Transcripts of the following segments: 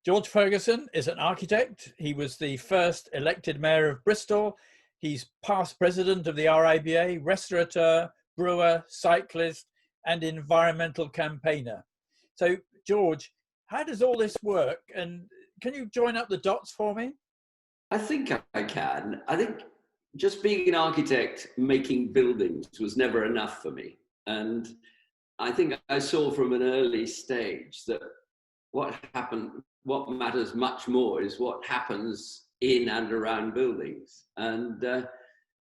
George Ferguson is an architect. He was the first elected mayor of Bristol. He's past president of the RIBA, restaurateur, brewer, cyclist, and environmental campaigner. So, George, how does all this work? And can you join up the dots for me? I think I can. I think just being an architect making buildings was never enough for me. And I think I saw from an early stage that what matters much more is what happens in and around buildings. And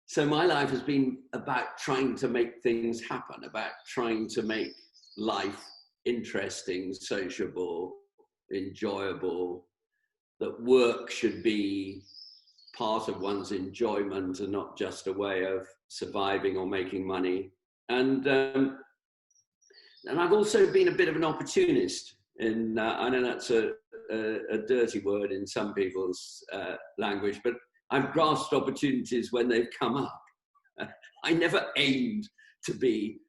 so my life has been about trying to make things happen, about trying to make life interesting, sociable, enjoyable, that work should be part of one's enjoyment and not just a way of surviving or making money. And I've also been a bit of an opportunist. I know that's a dirty word in some people's language, but I've grasped opportunities when they've come up. I never aimed to be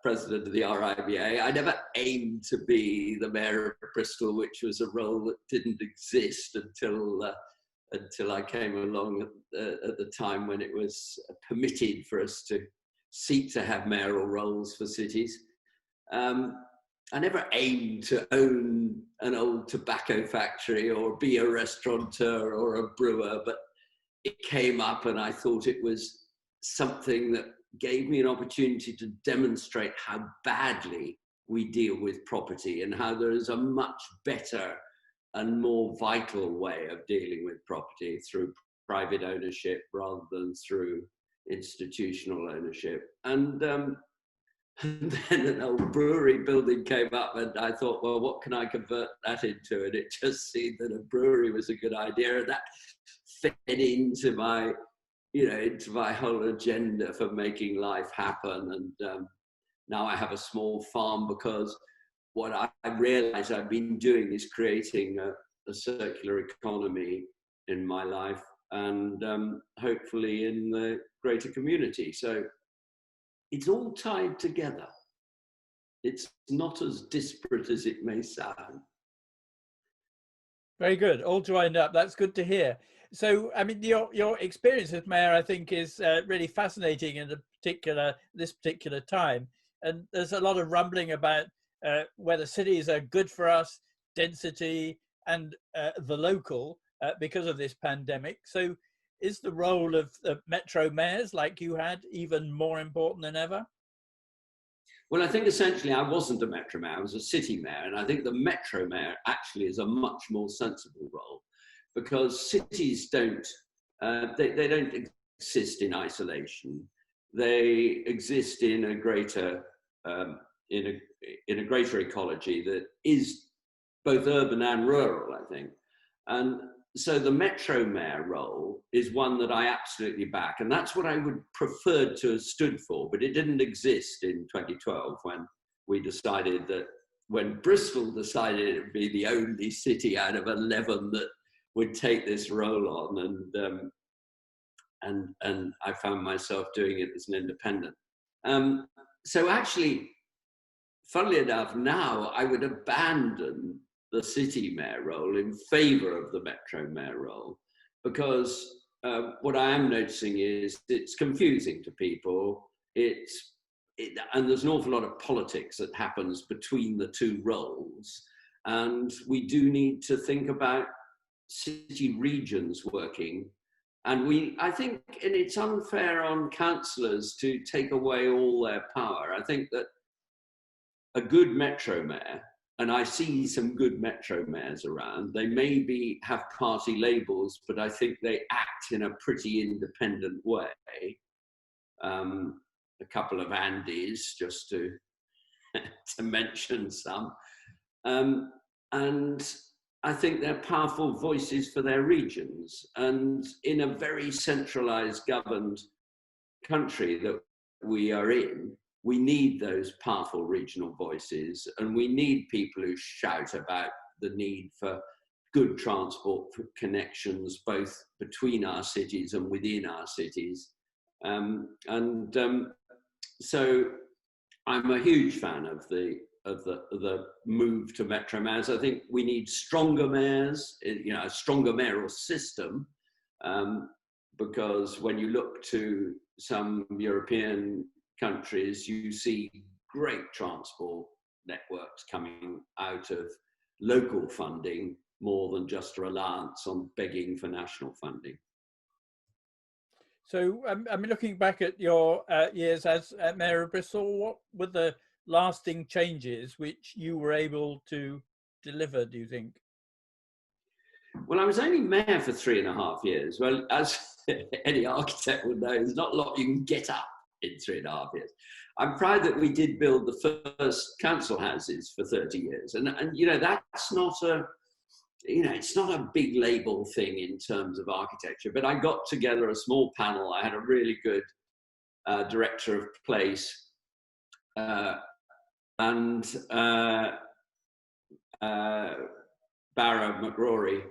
president of the RIBA. I never aimed to be the mayor of Bristol, which was a role that didn't exist until I came along at the time when it was permitted for us to seek to have mayoral roles for cities. I never aimed to own an old tobacco factory or be a restaurateur or a brewer, but it came up and I thought it was something that gave me an opportunity to demonstrate how badly we deal with property and how there is a much better and more vital way of dealing with property through private ownership rather than through institutional ownership. And then an old brewery building came up and I thought, well, what can I convert that into? And it just seemed that a brewery was a good idea. And that fed into my, into my whole agenda for making life happen. And now I have a small farm because what I realized I've been doing is creating a circular economy in my life and hopefully in the greater community. So it's all tied together. It's not as disparate as it may sound. Very good. All joined up. That's good to hear. So, I mean, your experience as mayor, I think, is really fascinating in this particular time. And there's a lot of rumbling about whether cities are good for us, density, and the local because of this pandemic. So, is the role of metro mayors like you had even more important than ever? Well, I think essentially I wasn't a metro mayor, I was a city mayor. And I think the metro mayor actually is a much more sensible role because cities don't, they don't exist in isolation. They exist in a greater, in a greater ecology that is both urban and rural, I think. And so the metro mayor role is one that I absolutely back. And that's what I would prefer to have stood for, but it didn't exist in 2012 when we decided that, when Bristol decided it would be the only city out of 11 that would take this role on. And I found myself doing it as an independent. So actually, funnily enough, now I would abandon the city mayor role in favor of the metro mayor role, because what I am noticing is it's confusing to people. And there's an awful lot of politics that happens between the two roles. And we do need to think about city regions working. And I think, and it's unfair on councillors to take away all their power. I think that a good metro mayor, and I see some good metro mayors around, they maybe have party labels, but I think they act in a pretty independent way. A couple of Andys, just to mention some. And I think they're powerful voices for their regions. And in a very centralized governed country that we are in, we need those powerful regional voices, and we need people who shout about the need for good transport connections, both between our cities and within our cities. So I'm a huge fan of the the move to metro mayors. I think we need stronger mayors, you know, a stronger mayoral system, because when you look to some European countries, you see great transport networks coming out of local funding more than just a reliance on begging for national funding. So, I mean, looking back at your years as Mayor of Bristol, what were the lasting changes which you were able to deliver, do you think? Well, I was only mayor for 3.5 years. Well, as any architect would know, there's not a lot you can get up in 3.5 years. I'm proud that we did build the first council houses for 30 years. And you know, that's not a, you know, it's not a big label thing in terms of architecture, but I got together a small panel. I had a really good director of place and Barrow McRory,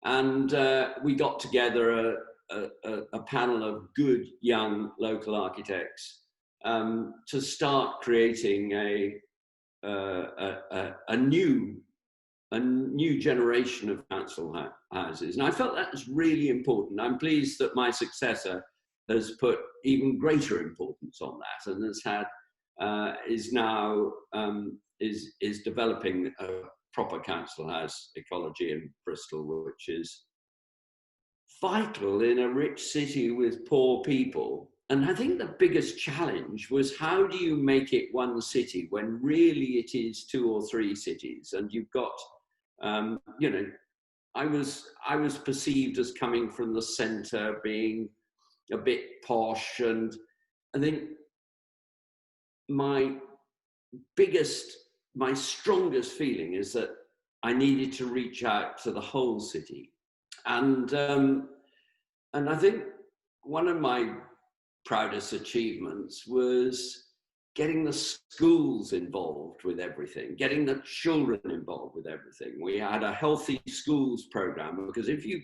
and we got together a panel of good young local architects to start creating a new generation of council houses. And I felt that was really important. I'm pleased that my successor has put even greater importance on that and has had, is now developing a proper council house ecology in Bristol, which is vital in a rich city with poor people. And I think the biggest challenge was, how do you make it one city when really it is 2 or 3 cities? And you've got, you know, I was perceived as coming from the centre, being a bit posh, and I think my strongest feeling is that I needed to reach out to the whole city. And I think one of my proudest achievements was getting the schools involved with everything, getting the children involved with everything. We had a healthy schools program, because if you,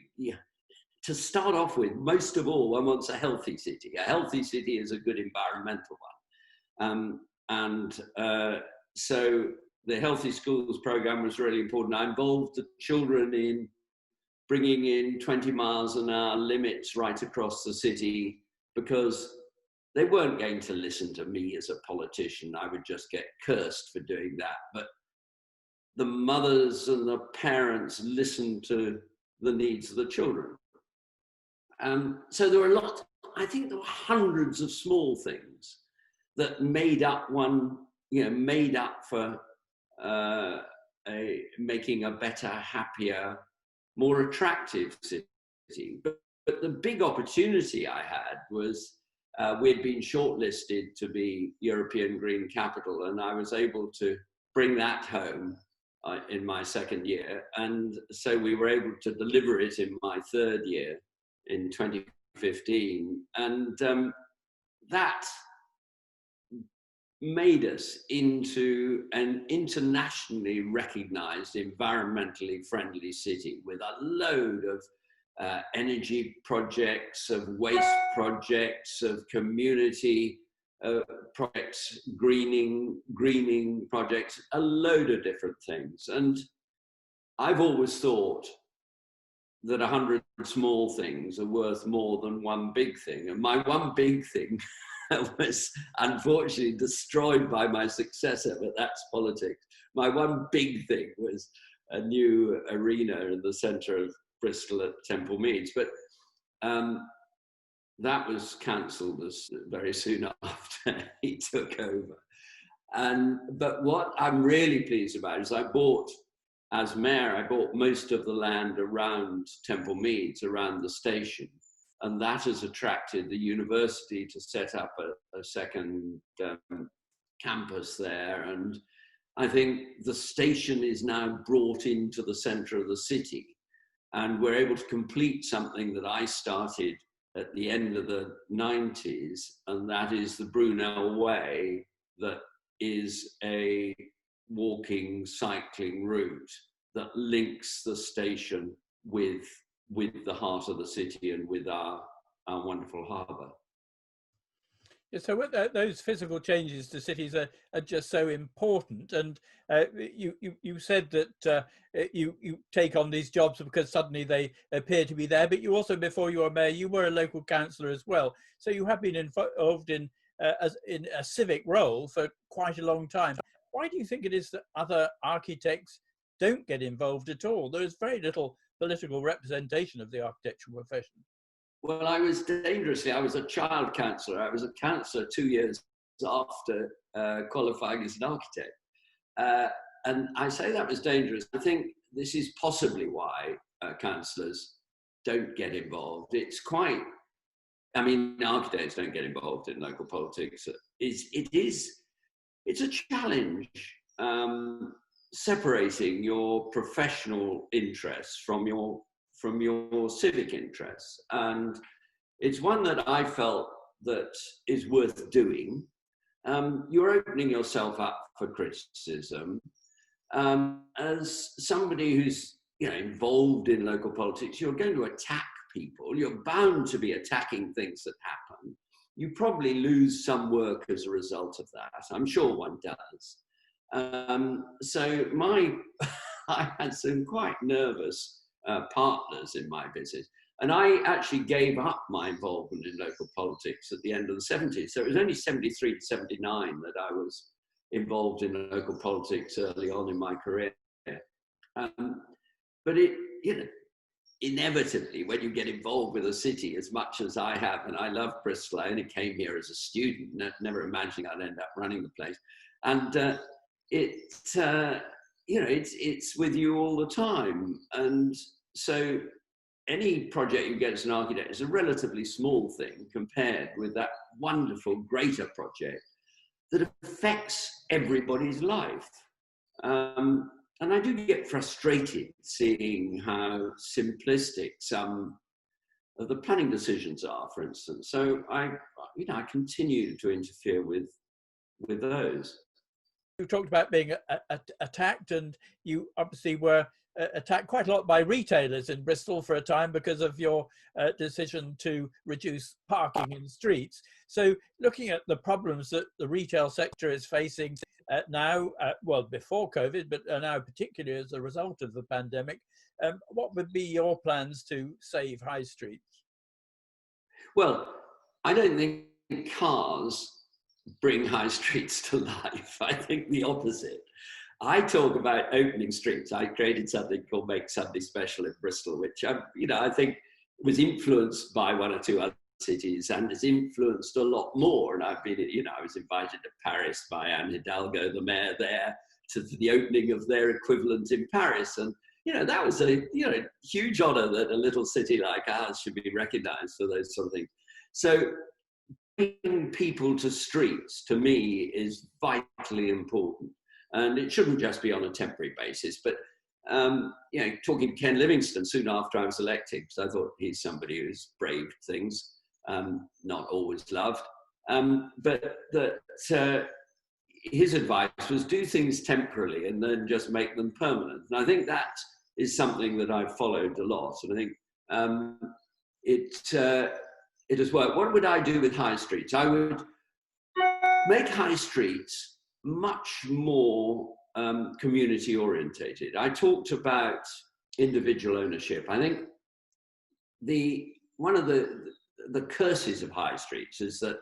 to start off with, most of all, one wants a healthy city. A healthy city is a good environmental one. So the healthy schools program was really important. I involved the children in bringing in 20 miles an hour limits right across the city, because they weren't going to listen to me as a politician. I would just get cursed for doing that. But the mothers and the parents listened to the needs of the children. So there were I think there were hundreds of small things that made up for making a better, happier, more attractive city. But the big opportunity I had was, we'd been shortlisted to be European Green Capital, and I was able to bring that home in my 2nd year. And so we were able to deliver it in my 3rd year in 2015. And that made us into an internationally recognized, environmentally friendly city with a load of energy projects, of waste projects, of community projects, greening projects, a load of different things. And I've always thought that 100 small things are worth more than one big thing. And my one big thing was unfortunately destroyed by my successor, but that's politics. My one big thing was a new arena in the centre of Bristol at Temple Meads, but that was cancelled very soon after he took over. But what I'm really pleased about is as mayor, I bought most of the land around Temple Meads, around the station, and that has attracted the university to set up a second campus there. And I think the station is now brought into the centre of the city. And we're able to complete something that I started at the end of the 90s, and that is the Brunel Way, that is a walking, cycling route that links the station with the heart of the city and with our wonderful harbour. Yeah, so those physical changes to cities are just so important. And you said that you take on these jobs because suddenly they appear to be there. But you also, before you were mayor, you were a local councillor as well. So you have been involved in in a civic role for quite a long time. Why do you think it is that other architects don't get involved at all? There is very little political representation of the architectural profession. Well, I was a child counsellor. I was a counsellor 2 years after qualifying as an architect. And I say that was dangerous. I think this is possibly why councillors don't get involved. It's quite, I mean, architects don't get involved in local politics. It's a challenge separating your professional interests from your civic interests. And it's one that I felt that is worth doing. You're opening yourself up for criticism. As somebody who's involved in local politics, you're going to attack people. You're bound to be attacking things that happen. You probably lose some work as a result of that. I'm sure one does. So I had some quite nervous partners in my business. And I actually gave up my involvement in local politics at the end of the 70s. So it was only 73 to 79 that I was involved in local politics early on in my career. But inevitably, when you get involved with a city as much as I have, and I love Bristol, I only came here as a student, never imagining I'd end up running the place. And it's with you all the time. And so any project you get as an architect is a relatively small thing compared with that wonderful greater project that affects everybody's life. And I do get frustrated seeing how simplistic some of the planning decisions are, for instance. So I continue to interfere with those. You talked about being attacked, and you obviously were attacked quite a lot by retailers in Bristol for a time because of your decision to reduce parking in the streets. So looking at the problems that the retail sector is facing now, well, before COVID, but now particularly as a result of the pandemic, what would be your plans to save high streets? Well, I don't think cars bring high streets to life. I think the opposite. I talk about opening streets. I created something called Make Sunday Special in Bristol, which I think was influenced by one or two other cities and has influenced a lot more. And I've been, I was invited to Paris by Anne Hidalgo, the mayor there, to the opening of their equivalent in Paris. And, that was a, huge honor that a little city like ours should be recognized for those sort of things. So bringing people to streets, to me, is vitally important. And it shouldn't just be on a temporary basis. But, talking to Ken Livingstone soon after I was elected, because I thought he's somebody who's braved things, not always loved. But that his advice was do things temporarily and then just make them permanent. And I think that is something that I've followed a lot. And I think it has worked. What would I do with high streets? I would make high streets much more community orientated. I talked about individual ownership. I think one of the curses of high streets is that,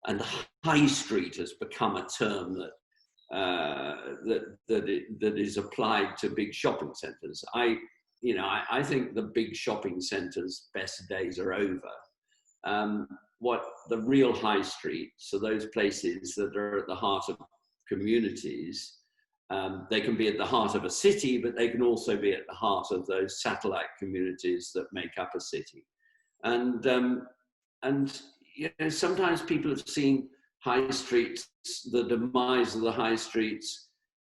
and high street has become a term that is applied to big shopping centres. I think the big shopping centres' best days are over. What the real high streets are, those places that are at the heart of communities. They can be at the heart of a city, but they can also be at the heart of those satellite communities that make up a city. And sometimes people have seen high streets, the demise of the high streets,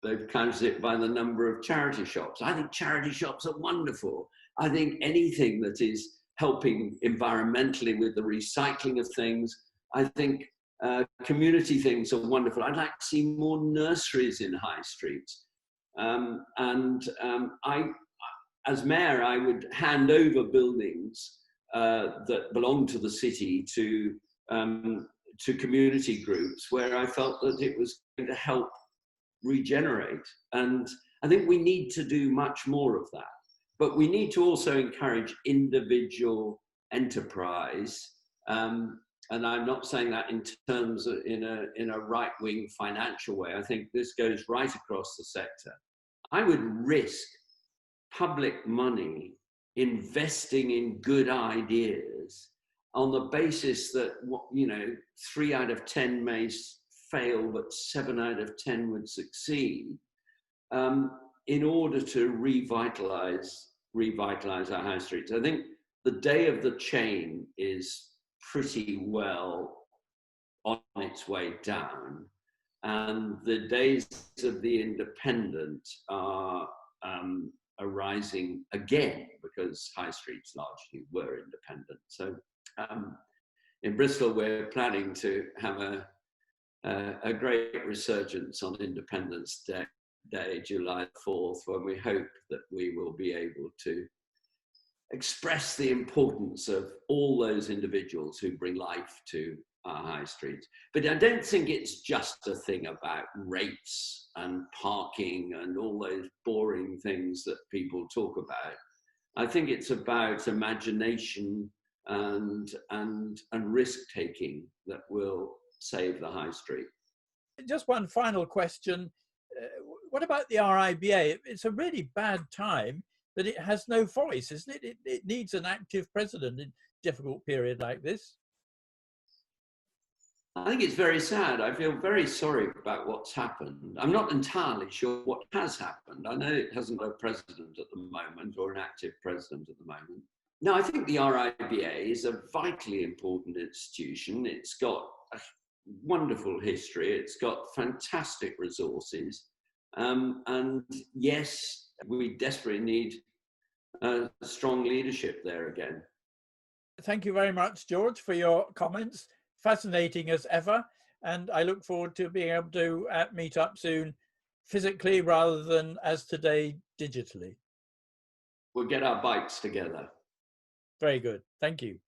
they've counted it by the number of charity shops. I think charity shops are wonderful. I think anything that is helping environmentally with the recycling of things, I think community things are wonderful. I'd like to see more nurseries in high streets. As mayor, I would hand over buildings that belong to the city to to community groups where I felt that it was going to help regenerate. And I think we need to do much more of that. But we need to also encourage individual enterprise. And I'm not saying that in terms of in a right-wing financial way. I think this goes right across the sector. I would risk public money investing in good ideas on the basis that, 3 out of 10 may fail, but 7 out of 10 would succeed, in order to revitalize our high streets. I think the day of the chain is pretty well on its way down, and the days of the independent are arising again, because high streets largely were independent. So in Bristol, we're planning to have a great resurgence on Independence Day, July 4th, when we hope that we will be able to express the importance of all those individuals who bring life to our high streets. But I don't think it's just a thing about rates and parking and all those boring things that people talk about. I think it's about imagination and risk-taking that will save the high street. Just one final question. What about the RIBA? It's a really bad time that it has no voice, isn't it? It needs an active president in a difficult period like this. I think it's very sad. I feel very sorry about what's happened. I'm not entirely sure what has happened. I know it hasn't got a president at the moment, or an active president at the moment. No, I think the RIBA is a vitally important institution. It's got a wonderful history. It's got fantastic resources. And yes, we desperately need strong leadership there again. Thank you very much, George, for your comments. Fascinating as ever. And I look forward to being able to meet up soon, physically rather than as today, digitally. We'll get our bikes together. Very good. Thank you.